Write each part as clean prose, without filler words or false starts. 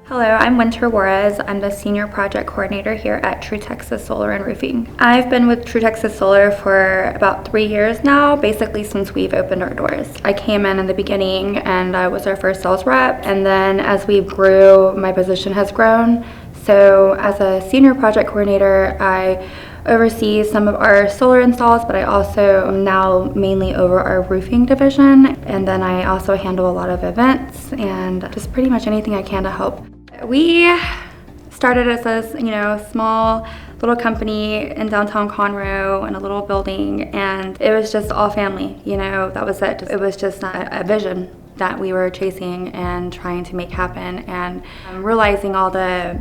Hello, I'm Winter Juarez. I'm the Senior Project Coordinator here at True Texas Solar and Roofing. I've been with True Texas Solar for about 3 years now, basically since we've opened our doors. I came in the beginning and I was our first sales rep, and then as we grew, my position has grown. So as a Senior Project Coordinator, I oversee some of our solar installs, but I also am now mainly over our roofing division. And then I also handle a lot of events and just pretty much anything I can to help. We started as a small little company in downtown Conroe in a little building, and it was just all family. That was it. It was just a vision that we were chasing and trying to make happen, and realizing all the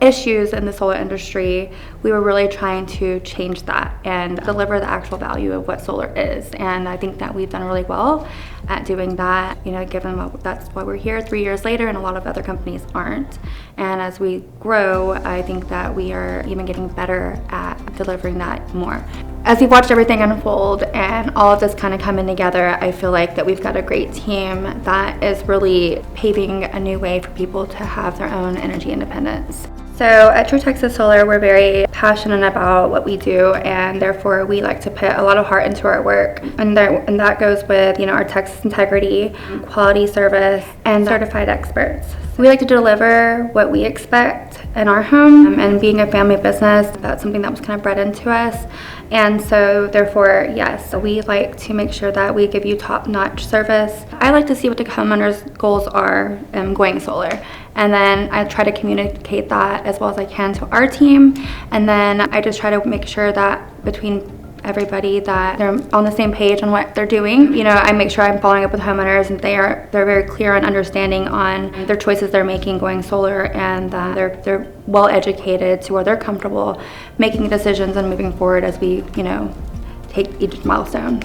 issues in the solar industry, we were really trying to change that and deliver the actual value of what solar is. And I think that we've done really well at doing that, given that's why we're here 3 years later and a lot of other companies aren't. And as we grow, I think that we are even getting better at delivering that more. As we've watched everything unfold and all of this kind of coming together, I feel like that we've got a great team that is really paving a new way for people to have their own energy independence. So at True Texas Solar, we're very passionate about what we do, and therefore we like to put a lot of heart into our work. And that goes with our Texas integrity, quality service, and certified experts. We like to deliver what we expect in our home, and being a family business, that's something that was kind of bred into us. And so therefore, yes, we like to make sure that we give you top-notch service. I like to see what the homeowner's goals are going solar. And then I try to communicate that as well as I can to our team. And then I just try to make sure that between everybody that they're on the same page on what they're doing. I make sure I'm following up with homeowners and they're very clear and understanding on their choices they're making going solar, and that they're well educated to where they're comfortable making decisions and moving forward as we take each milestone.